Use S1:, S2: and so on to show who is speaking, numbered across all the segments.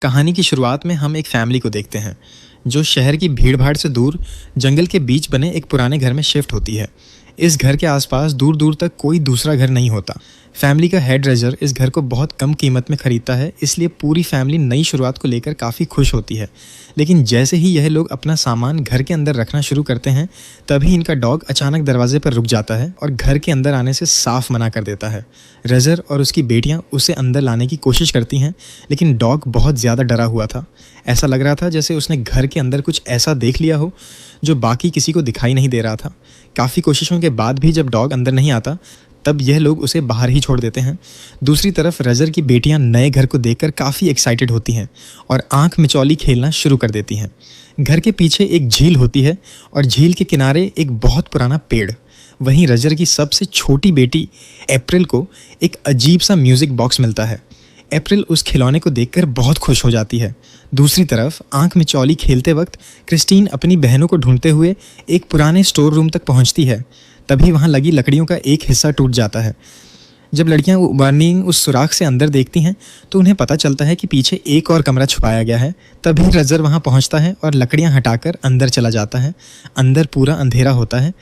S1: कहानी की शुरुआत में हम एक फैमिली को देखते हैं जो शहर की भीड़-भाड़ से दूर जंगल के बीच बने एक पुराने घर में शिफ्ट होती है। इस घर के आसपास दूर दूर तक कोई दूसरा घर नहीं होता। फैमिली का हेड रेजर इस घर को बहुत कम कीमत में खरीदता है, इसलिए पूरी फैमिली नई शुरुआत को लेकर काफ़ी खुश होती है। लेकिन जैसे ही यह लोग अपना सामान घर के अंदर रखना शुरू करते हैं, तभी इनका डॉग अचानक दरवाजे पर रुक जाता है और घर के अंदर आने से साफ मना कर देता है। रेजर और उसकी बेटियां उसे अंदर लाने की कोशिश करती हैं, लेकिन डॉग बहुत ज़्यादा डरा हुआ था। ऐसा लग रहा था जैसे उसने घर के अंदर कुछ ऐसा देख लिया हो जो बाकी किसी को दिखाई नहीं दे रहा था। काफ़ी कोशिशों के बाद भी जब डॉग अंदर नहीं आता, तब यह लोग उसे बाहर ही छोड़ देते हैं। दूसरी तरफ रेजर की बेटियां नए घर को देखकर काफ़ी एक्साइटेड होती हैं और आंख मिचौली खेलना शुरू कर देती हैं। घर के पीछे एक झील होती है और झील के किनारे एक बहुत पुराना पेड़। वहीं रेजर की सबसे छोटी बेटी अप्रैल को एक अजीब सा म्यूज़िक बॉक्स मिलता है। अप्रैल उस खिलौने को देखकर बहुत खुश हो जाती है। दूसरी तरफ आंख मिचौली खेलते वक्त क्रिस्टीन अपनी बहनों को ढूंढते हुए एक पुराने स्टोर रूम तक पहुंचती है। तभी वहां लगी लकड़ियों का एक हिस्सा टूट जाता है। जब लड़कियां उबारनी उस सुराख से अंदर देखती हैं तो उन्हें पता चलता है कि पीछे एक और कमरा छुपाया गया है। तभी रेजर वहां पहुंचता है और लकड़ियां हटाकर अंदर चला जाता है। अंदर पूरा अंधेरा होता है,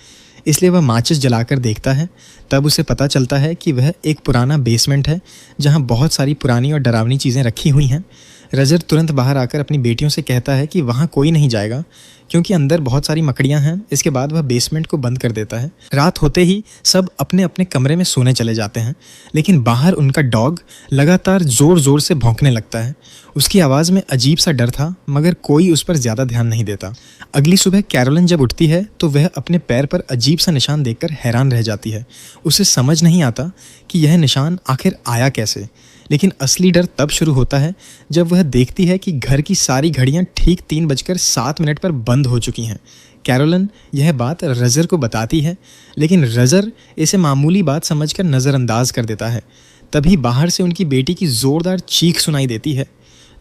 S1: इसलिए वह माचिस जलाकर देखता है। तब उसे पता चलता है कि वह एक पुराना बेसमेंट है जहां बहुत सारी पुरानी और डरावनी चीज़ें रखी हुई हैं। रेजर तुरंत बाहर आकर अपनी बेटियों से कहता है कि वहां कोई नहीं जाएगा क्योंकि अंदर बहुत सारी मकड़ियां हैं। इसके बाद वह बेसमेंट को बंद कर देता है। रात होते ही सब अपने अपने कमरे में सोने चले जाते हैं, लेकिन बाहर उनका डॉग लगातार ज़ोर ज़ोर से भौंकने लगता है। उसकी आवाज़ में अजीब सा डर था, मगर कोई उस पर ज़्यादा ध्यान नहीं देता। अगली सुबह कैरोलिन जब उठती है तो वह अपने पैर पर अजीब सा निशान देखकर हैरान रह जाती है। उसे समझ नहीं आता कि यह निशान आखिर आया कैसे। लेकिन असली डर तब शुरू होता है जब वह देखती है कि घर की सारी घड़ियां ठीक 3:07 पर बंद हो चुकी हैं। कैरोलिन यह बात रेजर को बताती है, लेकिन रेजर इसे मामूली बात समझकर नज़रअंदाज कर देता है। तभी बाहर से उनकी बेटी की ज़ोरदार चीख सुनाई देती है।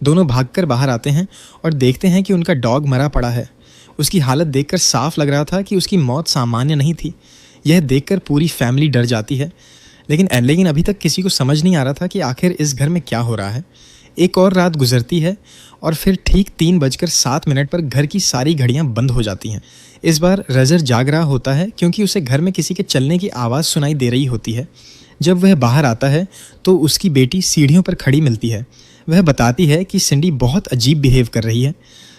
S1: दोनों भागकर बाहर आते हैं और देखते हैं कि उनका डॉग मरा पड़ा है। उसकी हालत देखकर साफ लग रहा था कि उसकी मौत सामान्य नहीं थी। यह देखकर पूरी फैमिली डर जाती है, लेकिन अभी तक किसी को समझ नहीं आ रहा था कि आखिर इस घर में क्या हो रहा है। एक और रात गुजरती है और फिर ठीक 3:07 पर घर की सारी घड़ियां बंद हो जाती हैं। इस बार रेजर जाग रहा होता है क्योंकि उसे घर में किसी के चलने की आवाज़ सुनाई दे रही होती है। जब वह बाहर आता है तो उसकी बेटी सीढ़ियों पर खड़ी मिलती है। वह बताती है कि सिंडी बहुत अजीब बिहेव कर रही है।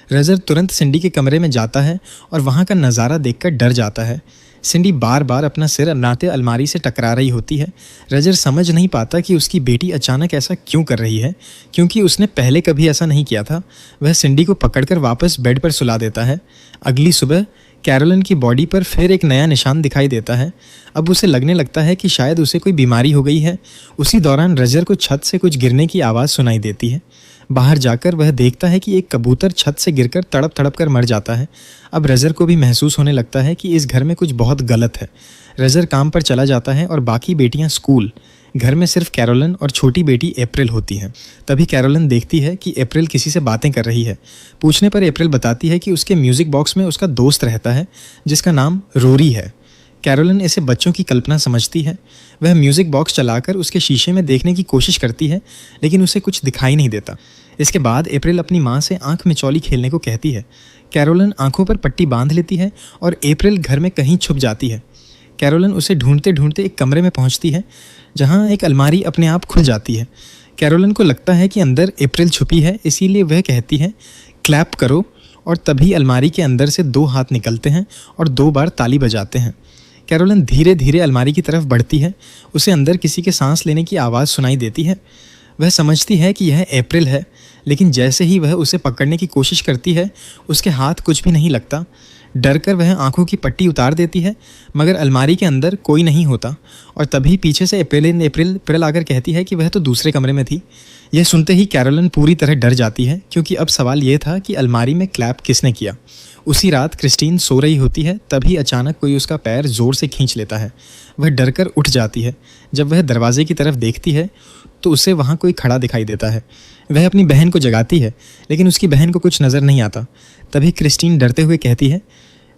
S1: रेजर तुरंत सिंडी के कमरे में जाता है और वहाँ का नज़ारा देखकर डर जाता है। सिंडी बार बार अपना सिर नाते अलमारी से टकरा रही होती है। रेजर समझ नहीं पाता कि उसकी बेटी अचानक ऐसा क्यों कर रही है, क्योंकि उसने पहले कभी ऐसा नहीं किया था। वह सिंडी को पकड़कर वापस बेड पर सुला देता है। अगली सुबह कैरोलिन की बॉडी पर फिर एक नया निशान दिखाई देता है। अब उसे लगने लगता है कि शायद उसे कोई बीमारी हो गई है। उसी दौरान रेजर को छत से कुछ गिरने की आवाज़ सुनाई देती है। बाहर जाकर वह देखता है कि एक कबूतर छत से गिरकर तड़प तड़प कर मर जाता है। अब रेजर को भी महसूस होने लगता है कि इस घर में कुछ बहुत गलत है। रेजर काम पर चला जाता है और बाकी बेटियां स्कूल। घर में सिर्फ कैरोलिन और छोटी बेटी अप्रैल होती है। तभी कैरोलिन देखती है कि अप्रैल किसी से बातें कर रही है। पूछने पर अप्रैल बताती है कि उसके म्यूज़िक बॉक्स में उसका दोस्त रहता है जिसका नाम रोरी है। कैरोलिन इसे बच्चों की कल्पना समझती है। वह म्यूज़िक बॉक्स चलाकर उसके शीशे में देखने की कोशिश करती है, लेकिन उसे कुछ दिखाई नहीं देता। इसके बाद अप्रैल अपनी माँ से आंख मिचौली खेलने को कहती है। कैरोलिन आंखों पर पट्टी बांध लेती है और अप्रैल घर में कहीं छुप जाती है। कैरोलिन उसे ढूंढते ढूंढते एक कमरे में पहुंचती है जहां एक अलमारी अपने आप खुल जाती है। कैरोलिन को लगता है कि अंदर अप्रैल छुपी है, इसीलिए वह कहती है क्लैप करो, और तभी अलमारी के अंदर से 2 हाथ निकलते हैं और 2 बार ताली बजाते हैं। कैरोलिन धीरे धीरे अलमारी की तरफ बढ़ती है। उसे अंदर किसी के सांस लेने की आवाज़ सुनाई देती है। वह समझती है कि यह अप्रैल है, लेकिन जैसे ही वह उसे पकड़ने की कोशिश करती है, उसके हाथ कुछ भी नहीं लगता। डरकर वह आंखों की पट्टी उतार देती है, मगर अलमारी के अंदर कोई नहीं होता। और तभी पीछे से अप्रैल आकर कहती है कि वह तो दूसरे कमरे में थी। यह सुनते ही कैरोलिन पूरी तरह डर जाती है, क्योंकि अब सवाल यह था कि अलमारी में क्लैप किसने किया। उसी रात क्रिस्टीन सो रही होती है, तभी अचानक कोई उसका पैर ज़ोर से खींच लेता है। वह डरकर उठ जाती है। जब वह दरवाजे की तरफ देखती है तो उसे वहाँ कोई खड़ा दिखाई देता है। वह अपनी बहन को जगाती है, लेकिन उसकी बहन को कुछ नज़र नहीं आता। तभी क्रिस्टीन डरते हुए कहती है,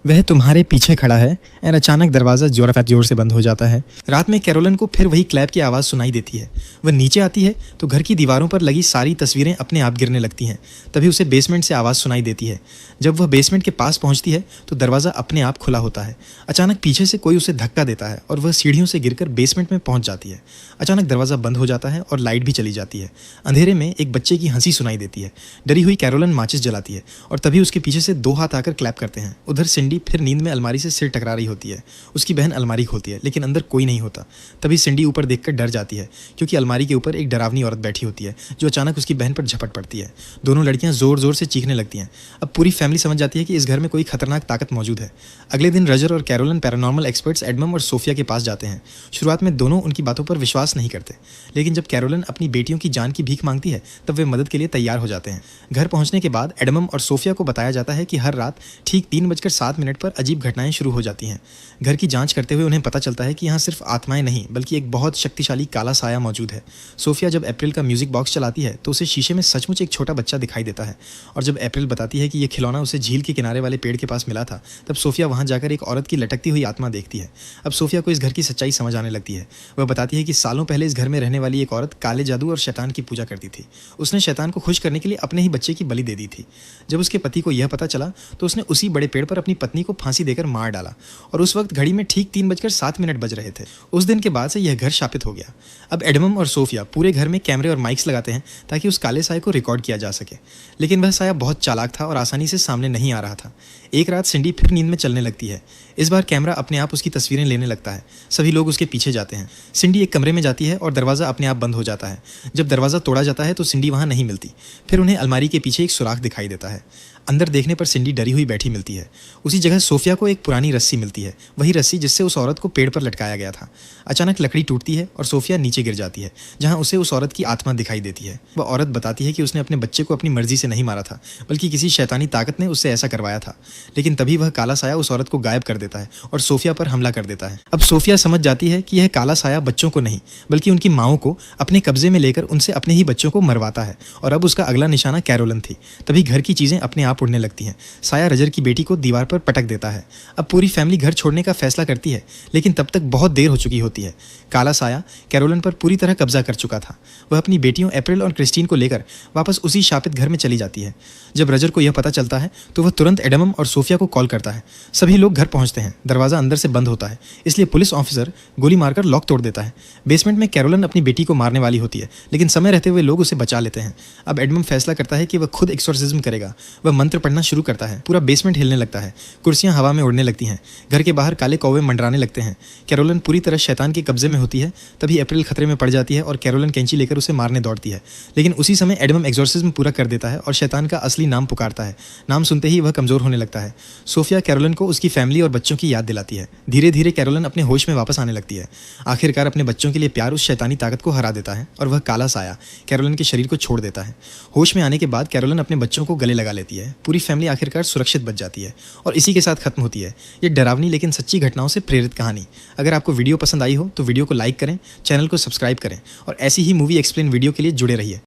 S1: वह तुम्हारे पीछे खड़ा है। और अचानक दरवाज़ा जोर से बंद हो जाता है। रात में कैरोलन को फिर वही क्लैप की आवाज़ सुनाई देती है। वह नीचे आती है तो घर की दीवारों पर लगी सारी तस्वीरें अपने आप गिरने लगती हैं। तभी उसे बेसमेंट से आवाज़ सुनाई देती है। जब वह बेसमेंट के पास पहुंचती है तो दरवाज़ा अपने आप खुला होता है। अचानक पीछे से कोई उसे धक्का देता है और वह सीढ़ियों से गिरकर बेसमेंट में पहुंच जाती है। अचानक दरवाज़ा बंद हो जाता है और लाइट भी चली जाती है। अंधेरे में एक बच्चे की हंसी सुनाई देती है। डरी हुई कैरोलन माचिस जलाती है और तभी उसके पीछे से 2 हाथ आकर क्लैप करते हैं। उधर सिंडी फिर नींद में अलमारी से सिर टकरा रही होती है। उसकी बहन अलमारी खोलती है लेकिन अंदर कोई नहीं होता। तभी सिंडी ऊपर देखकर डर जाती है क्योंकि अलमारी के ऊपर एक डरावनी औरत बैठी होती है जो अचानक उसकी बहन पर झपट पड़ती है। दोनों लड़कियां जोर जोर से चीखने लगती हैं। अब पूरी फैमिली समझ जाती है कि इस घर में कोई खतरनाक ताकत मौजूद है। अगले दिन रजर और कैरोलन पैरानॉर्मल एक्सपर्ट्स एडमम और सोफिया के पास जाते हैं। शुरुआत में दोनों उनकी बातों पर विश्वास नहीं करते, लेकिन जब कैरोलन अपनी बेटियों की जान की भीख मांगती है तब वे मदद के लिए तैयार हो जाते हैं। घर पहुंचने के बाद एडमम और सोफिया को बताया जाता है कि हर रात ठीक 3:07 पर अजीब घटनाएं शुरू हो जाती हैं। घर की जांच करते हुए उन्हें पता चलता है कि यहाँ सिर्फ आत्माएं नहीं बल्कि एक बहुत शक्तिशाली काला साया मौजूद है। सोफिया जब अप्रैल का म्यूजिक बॉक्स चलाती है तो उसे शीशे में सचमुच एक छोटा बच्चा दिखाई देता है। और जब अप्रैल बताती है कि यह खिलौना उसे झील के किनारे वाले पेड़ के पास मिला था, तब सोफिया वहां जाकर एक औरत की लटकती हुई आत्मा देखती है। अब सोफिया को इस घर की सच्चाई समझ आने लगती है। वह बताती है कि सालों पहले इस घर में रहने वाली एक औरत काले जादू और शैतान की पूजा करती थी। उसने शैतान को खुश करने के लिए अपने ही बच्चे की बलि दे दी थी। जब उसके पति को यह पता चला तो उसने उसी बड़े पेड़ पर अपनी पत्नी को फांसी देकर मार डाला और उस वक्त घड़ी में ठीक 3:07 बज रहे थे। उस दिन के बाद से यह घर शापित हो गया। अब एडमम और सोफिया पूरे घर में कैमरे और माइक्स लगाते हैं ताकि उस काले साये को रिकॉर्ड किया जा सके, लेकिन वह साया बहुत चालाक था और आसानी से सामने नहीं आ रहा था। एक रात सिंडी फिर नींद में चलने लगती है। इस बार कैमरा अपने आप उसकी तस्वीरें लेने लगता है। सभी लोग उसके पीछे जाते हैं। सिंडी एक कमरे में जाती है और दरवाज़ा अपने आप बंद हो जाता है। जब दरवाज़ा तोड़ा जाता है तो सिंडी वहाँ नहीं मिलती। फिर उन्हें अलमारी के पीछे एक सुराख दिखाई देता है। अंदर देखने पर सिंडी डरी हुई बैठी मिलती है। उसी जगह सोफिया को एक पुरानी रस्सी मिलती है, वही रस्सी जिससे उस औरत को पेड़ पर लटकाया गया था। अचानक लकड़ी टूटती है और सोफिया नीचे गिर जाती है, जहां उसे उस औरत की आत्मा दिखाई देती है। वह औरत बताती है कि उसने अपने बच्चे को अपनी मर्जी से नहीं मारा था, बल्कि किसी शैतानी ताकत ने उससे ऐसा करवाया था। लेकिन तभी वह काला साया उस औरत को गायब कर देता है और सोफिया पर हमला कर देता है। अब सोफिया समझ जाती है कि यह काला साया बच्चों को नहीं बल्कि उनकी माओं को अपने कब्जे में लेकर उनसे अपने ही बच्चों को मरवाता है और अब उसका अगला निशाना कैरोलन थी। तभी घर की चीज़ें अपने आप उड़ने लगती हैं। साया रजर की बेटी को दीवार पर पटक देता है। अब पूरी फैमिली घर छोड़ने का फैसला करती है, लेकिन तब तक बहुत देर हो चुकी होती है। काला साया कैरोलन पर पूरी तरह कब्जा कर चुका था। वह अपनी बेटियों अप्रैल और क्रिस्टीन को लेकर वापस उसी शापित घर में चली जाती है। जब रजर को यह पता चलता है तो वह तुरंत एडमम और सोफिया को कॉल करता है। सभी लोग घर पहुंचते हैं। दरवाज़ा अंदर से बंद होता है, इसलिए पुलिस ऑफिसर गोली मारकर लॉक तोड़ देता है। बेसमेंट में कैरोलन अपनी बेटी को मारने वाली होती है, लेकिन समय रहते हुए लोग उसे बचा लेते हैं। अब एडमम फैसला करता है कि वह खुद एक्सोर्सिज्म करेगा। वह मंत्र पढ़ना शुरू करता है। पूरा बेसमेंट हिलने लगता है। कुर्सियां हवा में उड़ने लगती हैं। घर के बाहर काले कौवे मंडराने लगते हैं। कैरोलन पूरी तरह शैतान के कब्जे में होती है। तभी अप्रैल खतरे में पड़ जाती है और कैरोलन कैंची लेकर उसे मारने दौड़ती है, लेकिन उसी समय एडमम एक्सोर्सिज्म पूरा कर देता है और शैतान का असली नाम पुकारता है। नाम सुनते ही वह कमजोर होने लगता है। सोफिया कैरोलन को उसकी फैमिली और बच्चों की याद दिलाती है। धीरे धीरे कैरोलन अपने होश में वापस आने लगती है। आखिरकार अपने बच्चों के लिए प्यार उस शैतानी ताकत को हरा देता है और वह काला साया कैरोलन के शरीर को छोड़ देता है। होश में आने के बाद कैरोलन अपने बच्चों को गले लगा लेती है। पूरी फैमिली आखिरकार सुरक्षित बच जाती है और इसी के साथ खत्म होती है ये डरावनी लेकिन सच्ची घटनाओं से प्रेरित कहानी। अगर आपको वीडियो पसंद आई हो तो वीडियो को लाइक करें, चैनल को सब्सक्राइब करें और ऐसी ही मूवी एक्सप्लेन वीडियो के लिए जुड़े रहिए।